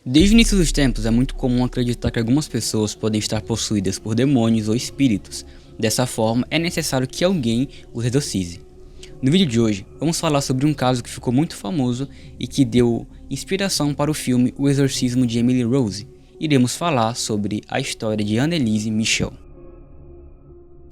Desde o início dos tempos, é muito comum acreditar que algumas pessoas podem estar possuídas por demônios ou espíritos. Dessa forma, é necessário que alguém os exorcize. No vídeo de hoje, vamos falar sobre um caso que ficou muito famoso e que deu inspiração para o filme O Exorcismo de Emily Rose. Iremos falar sobre a história de Anneliese Michel.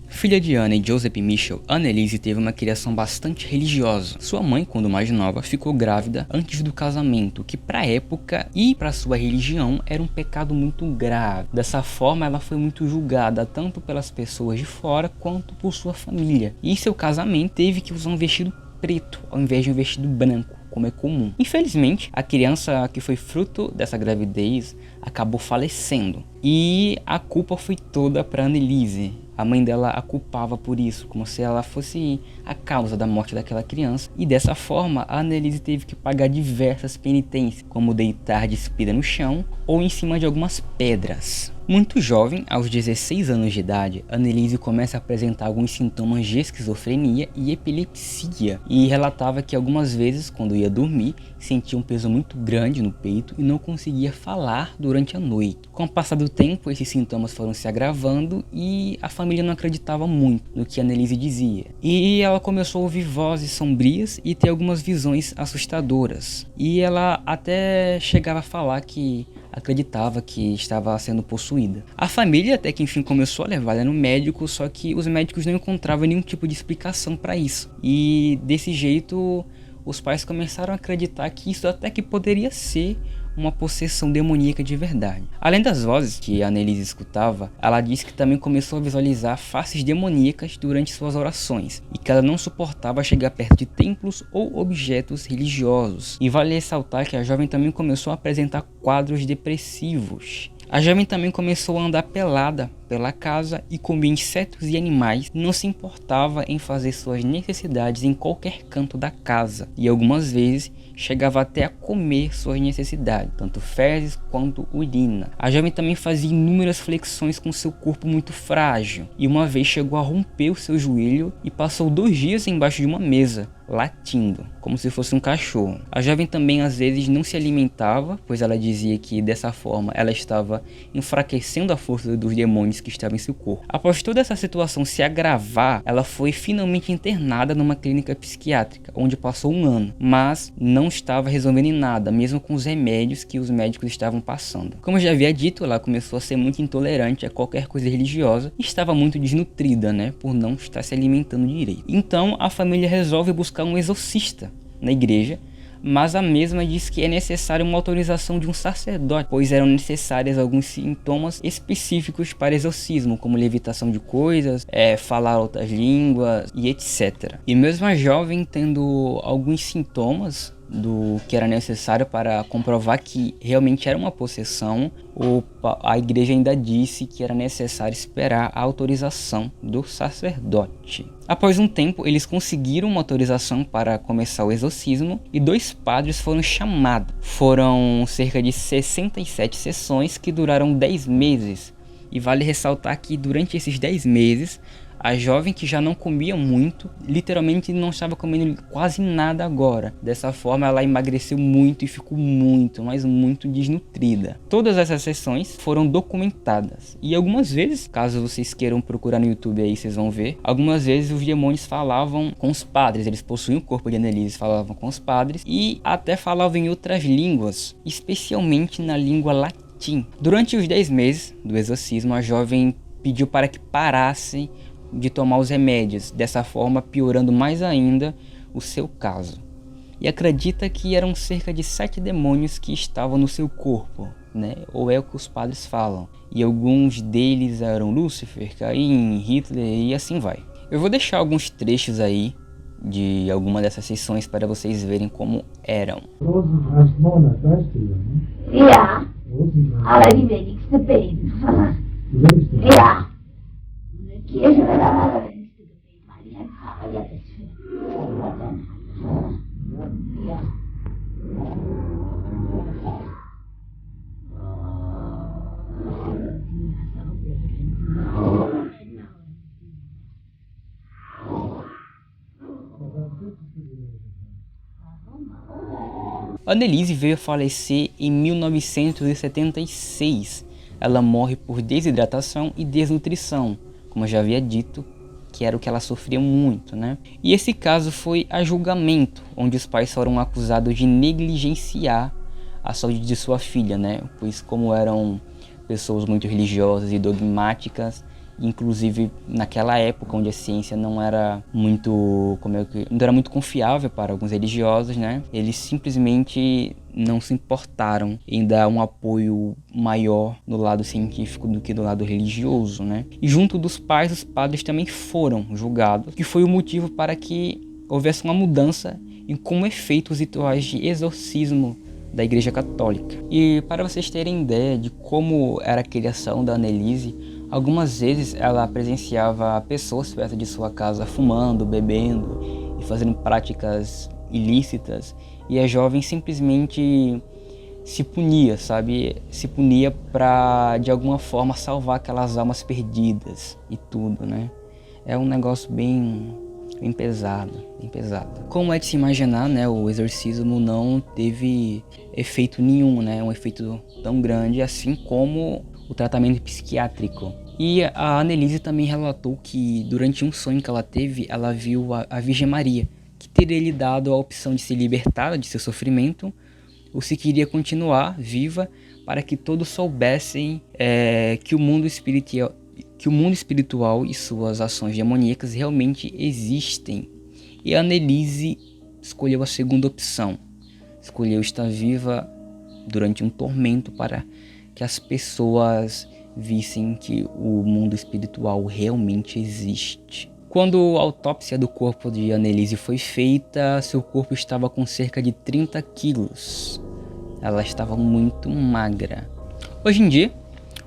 Filha de Anne e Joseph Michel, Anneliese teve uma criação bastante religiosa. Sua mãe, quando mais nova, ficou grávida antes do casamento, que para a época e para sua religião era um pecado muito grave. Dessa forma, ela foi muito julgada tanto pelas pessoas de fora quanto por sua família. E em seu casamento teve que usar um vestido preto ao invés de um vestido branco, como é comum. Infelizmente, a criança que foi fruto dessa gravidez acabou falecendo. E a culpa foi toda para Anneliese. A mãe dela a culpava por isso, como se ela fosse a causa da morte daquela criança. E dessa forma, a Anneliese teve que pagar diversas penitências, como deitar despida no chão ou em cima de algumas pedras. Muito jovem, aos 16 anos de idade, Anneliese começa a apresentar alguns sintomas de esquizofrenia e epilepsia, e relatava que algumas vezes, quando ia dormir, sentia um peso muito grande no peito e não conseguia falar durante a noite. Com o passar do tempo, esses sintomas foram se agravando e a família não acreditava muito no que Anneliese dizia. E ela começou a ouvir vozes sombrias e ter algumas visões assustadoras. E ela até chegava a falar que acreditava que estava sendo possuída. A família até que enfim começou a levar ela no médico, só que os médicos não encontravam nenhum tipo de explicação para isso. E desse jeito, os pais começaram a acreditar que isso até que poderia ser uma possessão demoníaca de verdade. Além das vozes que a Anneliese escutava, ela disse que também começou a visualizar faces demoníacas durante suas orações e que ela não suportava chegar perto de templos ou objetos religiosos. E vale ressaltar que a jovem também começou a apresentar quadros depressivos. A jovem também começou a andar pelada pela casa e comia insetos e animais, não se importava em fazer suas necessidades em qualquer canto da casa e algumas vezes chegava até a comer suas necessidades, tanto fezes quanto urina. A jovem também fazia inúmeras flexões com seu corpo muito frágil e uma vez chegou a romper o seu joelho e passou 2 dias embaixo de uma mesa, latindo, como se fosse um cachorro. A jovem também às vezes não se alimentava, pois ela dizia que dessa forma ela estava enfraquecendo a força dos demônios que estavam em seu corpo. Após toda essa situação se agravar, ela foi finalmente internada numa clínica psiquiátrica, onde passou 1 ano, mas não estava resolvendo em nada, mesmo com os remédios que os médicos estavam passando. Como eu já havia dito, ela começou a ser muito intolerante a qualquer coisa religiosa e estava muito desnutrida, por não estar se alimentando direito. Então a família resolve buscar um exorcista na igreja, mas a mesma diz que é necessário uma autorização de um sacerdote, pois eram necessários alguns sintomas específicos para exorcismo, como levitação de coisas, falar outras línguas e etc. E mesmo a jovem tendo alguns sintomas do que era necessário para comprovar que realmente era uma possessão, a igreja ainda disse que era necessário esperar a autorização do sacerdote. Após um tempo, eles conseguiram uma autorização para começar o exorcismo e 2 padres foram chamados. Foram cerca de 67 sessões que duraram 10 meses. E vale ressaltar que durante esses 10 meses, a jovem, que já não comia muito, literalmente não estava comendo quase nada agora. Dessa forma ela emagreceu muito e ficou muito, mas muito desnutrida. Todas essas sessões foram documentadas. E algumas vezes, caso vocês queiram procurar no YouTube aí, vocês vão ver. Algumas vezes os demônios falavam com os padres. Eles possuíam o corpo de Anneliese, falavam com os padres. E até falavam em outras línguas, especialmente na língua latim. Durante os 10 meses do exorcismo, a jovem pediu para que parassem de tomar os remédios, dessa forma piorando mais ainda o seu caso. E acredita que eram cerca de 7 demônios que estavam no seu corpo, ou é o que os padres falam. E alguns deles eram Lúcifer, Caim, Hitler e assim vai. Eu vou deixar alguns trechos aí de alguma dessas sessões para vocês verem como eram. Ja, aber die wenigste beten. Ja. Kirche wird aber der wenigste gebeten, weil die ein Pfarrer ja ist für. Ja. Annelise veio a falecer em 1976. Ela morre por desidratação e desnutrição, como eu já havia dito, que era o que ela sofria muito, né? E esse caso foi a julgamento, onde os pais foram acusados de negligenciar a saúde de sua filha, né? Pois como eram pessoas muito religiosas e dogmáticas, inclusive naquela época onde a ciência não era muito, não era muito confiável para alguns religiosos, né? Eles simplesmente não se importaram em dar um apoio maior no lado científico do que do lado religioso, né? E junto dos pais, os padres também foram julgados, que foi o motivo para que houvesse uma mudança em como é feito os rituais de exorcismo da Igreja Católica. E para vocês terem ideia de como era a criação da Annelise, algumas vezes ela presenciava pessoas perto de sua casa fumando, bebendo e fazendo práticas ilícitas, e a jovem simplesmente se punia, sabe? Se punia para de alguma forma salvar aquelas almas perdidas e tudo, né? É um negócio bem pesado, bem pesado. Como é de se imaginar, né, o exorcismo não teve efeito nenhum, né? Um efeito tão grande assim como o tratamento psiquiátrico. E a Annelise também relatou que durante um sonho que ela teve, ela viu a Virgem Maria, que teria lhe dado a opção de se libertar de seu sofrimento ou se queria continuar viva, para que todos soubessem que o mundo espiritual e suas ações demoníacas realmente existem. E a Annelise escolheu a segunda opção, escolheu estar viva durante um tormento para que as pessoas vissem que o mundo espiritual realmente existe. Quando a autópsia do corpo de Annelise foi feita, seu corpo estava com cerca de 30 quilos. Ela estava muito magra. Hoje em dia,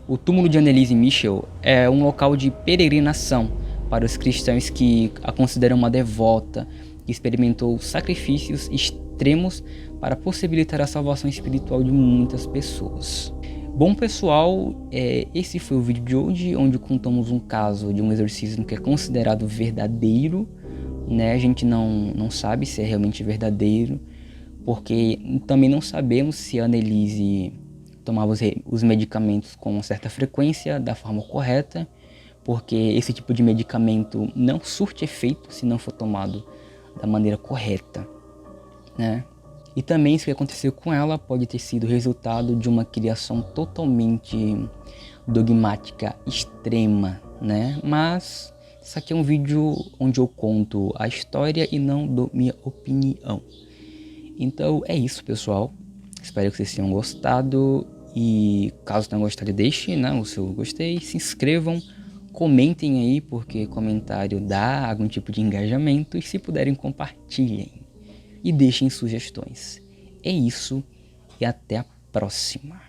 o túmulo de Annelise Michel é um local de peregrinação para os cristãos que a consideram uma devota que experimentou sacrifícios extremos para possibilitar a salvação espiritual de muitas pessoas. Bom pessoal, esse foi o vídeo de hoje, onde contamos um caso de um exorcismo que é considerado verdadeiro, né? A gente não sabe se é realmente verdadeiro, porque também não sabemos se a Annelise tomava os medicamentos com uma certa frequência, da forma correta, porque esse tipo de medicamento não surte efeito se não for tomado da maneira correta, né? E também isso que aconteceu com ela pode ter sido resultado de uma criação totalmente dogmática extrema, né? Mas isso aqui é um vídeo onde eu conto a história e não dou minha opinião. Então é isso, pessoal. Espero que vocês tenham gostado. E caso tenham gostado, deixe, né, o seu gostei, se inscrevam, comentem aí, porque comentário dá algum tipo de engajamento. E se puderem, compartilhem. E deixem sugestões. É isso e até a próxima.